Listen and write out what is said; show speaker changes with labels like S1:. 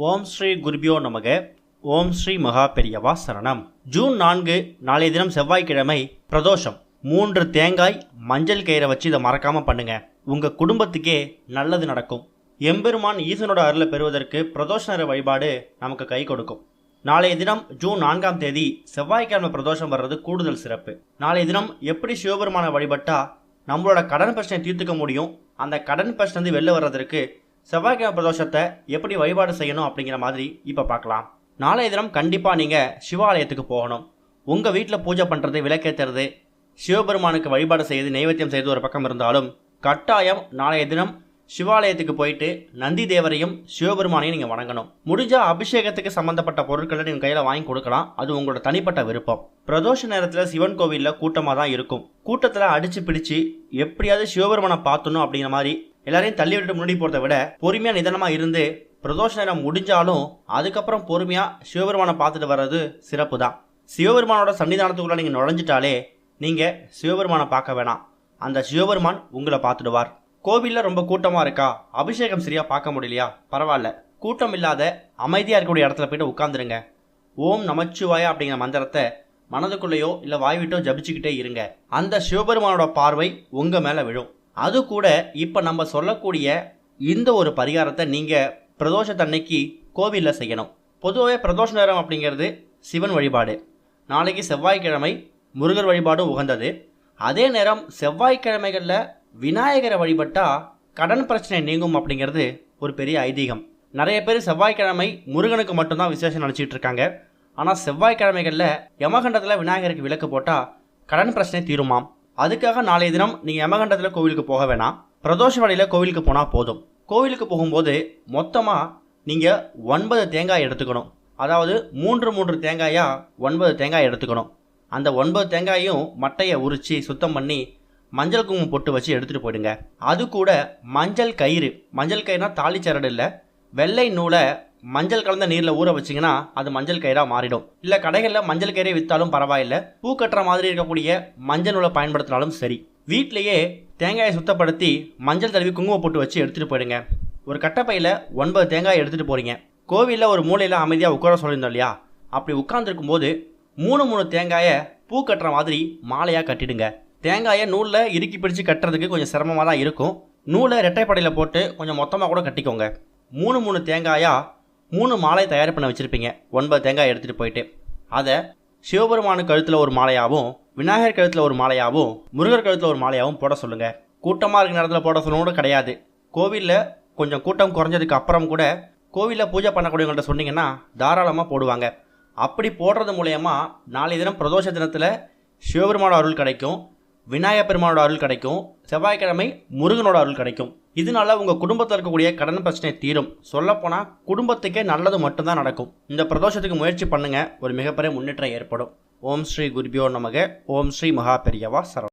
S1: ஓம் ஸ்ரீ குருபியோ நமக. ஓம் ஸ்ரீ மகா பெரியவா சரணம். ஜூன் 4 நாளைய தினம் செவ்வாய்க்கிழமை பிரதோஷம். 3 தேங்காய் மஞ்சள் கயிறை வச்சு இதை மறக்காம பண்ணுங்க. உங்க குடும்பத்துக்கே நல்லது நடக்கும். எம்பெருமான் ஈசனோட அருளை பெறுவதற்கு பிரதோஷ நேர வழிபாடு நமக்கு கை கொடுக்கும். நாளைய தினம் ஜூன் 4ஆம் தேதி செவ்வாய்க்கிழமை பிரதோஷம் வர்றது கூடுதல் சிறப்பு. நாளைய தினம் எப்படி சிவபெருமான வழிபட்டா நம்மளோட கடன் பிரச்சனை தீர்த்துக்க முடியும், அந்த கடன் பிரச்சனை வெளில வர்றதற்கு செவ்வாய்க்கிழமை பிரதோஷத்தை எப்படி வழிபாடு செய்யணும் அப்படிங்கிற மாதிரி இப்போ பார்க்கலாம். நாளைய தினம் கண்டிப்பாக நீங்கள் சிவாலயத்துக்கு போகணும். உங்கள் வீட்டில் பூஜை பண்ணுறது, விளக்கேற்றுறது, சிவபெருமானுக்கு வழிபாடு செய்து நைவேத்தியம் செய்து ஒரு பக்கம் இருந்தாலும் கட்டாயம் நாளைய தினம் சிவாலயத்துக்கு போயிட்டு நந்தி தேவரையும் சிவபெருமானையும் நீங்கள் வணங்கணும். முடிஞ்சால் அபிஷேகத்துக்கு சம்மந்தப்பட்ட பொருட்களை நீங்கள் கையில் வாங்கி கொடுக்கலாம். அது உங்களோட தனிப்பட்ட விருப்பம். பிரதோஷ நேரத்தில் சிவன் கோவிலில் கூட்டமாக தான் இருக்கும். கூட்டத்தில் அடித்து பிடிச்சி எப்படியாவது சிவபெருமானை பார்த்தணும் அப்படிங்கிற மாதிரி எல்லாரையும் தள்ளி விட்டு முன்னாடி போகிறத விட பொறுமையாக நிதானமாக இருந்து பிரதோஷ நேரம் முடிஞ்சாலும் அதுக்கப்புறம் பொறுமையாக சிவபெருமானை பார்த்துட்டு வர்றது சிறப்பு தான். சிவபெருமானோட சன்னிதானத்துக்குள்ளே நீங்கள் நுழைஞ்சிட்டாலே நீங்கள் சிவபெருமானை பார்க்க வேணாம், அந்த சிவபெருமான் உங்களை பார்த்துடுவார். கோவிலில் ரொம்ப கூட்டமாக இருக்கா, அபிஷேகம் சரியாக பார்க்க முடியலையா, பரவாயில்ல, கூட்டம் இல்லாத அமைதியாக இருக்கக்கூடிய இடத்துல போய்ட்டு உட்காந்துருங்க. ஓம் நமச்சிவாயா அப்படிங்கிற மந்திரத்தை மனதுக்குள்ளேயோ இல்லை வாய்விட்டோ ஜபிச்சுக்கிட்டே இருங்க. அந்த சிவபெருமானோட பார்வை உங்கள் மேலே விழும். அது கூட இப்போ நம்ம சொல்லக்கூடிய இந்த ஒரு பரிகாரத்தை நீங்கள் பிரதோஷத்தன்னைக்கு கோவிலில் செய்யணும். பொதுவாகவே பிரதோஷ நேரம் அப்படிங்கிறது சிவன் வழிபாடு. நாளைக்கு செவ்வாய்க்கிழமை முருகர் வழிபாடும் உகந்தது. அதே நேரம் செவ்வாய்க்கிழமைகளில் விநாயகரை வழிபட்டால் கடன் பிரச்சனை நீங்கும் அப்படிங்கிறது ஒரு பெரிய ஐதீகம். நிறைய பேர் செவ்வாய்க்கிழமை முருகனுக்கு மட்டும்தான் விசேஷம் நினச்சிட்டு இருக்காங்க. ஆனால் செவ்வாய்க்கிழமைகளில் யமகண்டத்தில் விநாயகருக்கு விளக்கு போட்டால் கடன் பிரச்சனை தீருமாம். அதுக்காக நாளைய தினம் நீங்கள் யமகண்டத்தில் கோவிலுக்கு போக வேணாம், பிரதோஷ வழியில் கோவிலுக்கு போனால் போதும். கோவிலுக்கு போகும்போது மொத்தமாக நீங்கள் 9 தேங்காய் எடுத்துக்கணும். அதாவது 3 தேங்காயாக 9 தேங்காய் எடுத்துக்கணும். அந்த 9 தேங்காயும் மட்டையை உரித்து சுத்தம் பண்ணி மஞ்சள் குங்குமம் போட்டு வச்சு எடுத்துகிட்டு போயிடுங்க. அது கூட மஞ்சள் கயிறு, மஞ்சள் கயிறுனா தாலி சரடு இல்லை, வெள்ளை நூலை மஞ்சள் கலந்த நீரில் ஊற வச்சிங்கன்னா அது மஞ்சள் கயிறாக மாறிடும். இல்லை கடைகளில் மஞ்சள் கயிறை விற்றாலும் பரவாயில்லை, பூ கட்டுற மாதிரி இருக்கக்கூடிய மஞ்சள் நூலை பயன்படுத்தினாலும் சரி. வீட்டிலையே தேங்காயை சுத்தப்படுத்தி மஞ்சள் தடவி குங்குமம் போட்டு வச்சு எடுத்துகிட்டு போயிடுங்க. ஒரு கட்டப்பையில் 9 தேங்காய் எடுத்துகிட்டு போகிறீங்க. கோவிலில் ஒரு மூலையில் அமைதியாக உட்கார சொல்லியிருந்தோம் இல்லையா, அப்படி உட்கார்ந்துருக்கும் போது 3 தேங்காயை பூ கட்டுற மாதிரி மாலையாக கட்டிடுங்க. தேங்காயை நூலில் இறுக்கி பிடிச்சி கட்டுறதுக்கு கொஞ்சம் சிரமமாக தான் இருக்கும். நூலை ரெட்டைப்படையில் போட்டு கொஞ்சம் மொத்தமாக கூட கட்டிக்கோங்க. 3 தேங்காயாக 3 மாலை தயார் பண்ண வச்சுருப்பீங்க. 9 தேங்காய் எடுத்துகிட்டு போயிட்டு அதை சிவபெருமானு கழுத்தில் ஒரு மாலையாகவும், விநாயகர் கழுத்தில் ஒரு மாலையாகவும், முருகர் கழுத்தில் ஒரு மாலையாகவும் போட சொல்லுங்கள். கூட்டமாக இருக்கிற நேரத்தில் போட சொல்லணும் கூட கிடையாது. கோவிலில் கொஞ்சம் கூட்டம் குறைஞ்சதுக்கு அப்புறம் கூட கோவிலில் பூஜை பண்ணக்கூடியவங்கள்ட்ட சொன்னீங்கன்னா தாராளமாக போடுவாங்க. அப்படி போடுறது மூலயமா நாளைய தினம் பிரதோஷ தினத்தில் சிவபெருமானோட அருள் கிடைக்கும், விநாயகர் பெருமானோட அருள் கிடைக்கும், செவ்வாய்க்கிழமை முருகனோட அருள் கிடைக்கும். இதனால உங்கள் குடும்பத்தில் இருக்கக்கூடிய கடன் பிரச்சனை தீரும். சொல்லப்போனால் குடும்பத்துக்கே நல்லது மட்டும்தான் நடக்கும். இந்த பிரதோஷத்துக்கு முயற்சி பண்ணுங்கள், ஒரு மிகப்பெரிய முன்னேற்றம் ஏற்படும். ஓம் ஸ்ரீ குருபியோ நமக. ஓம் ஸ்ரீ மகா பெரியவா சரணம்.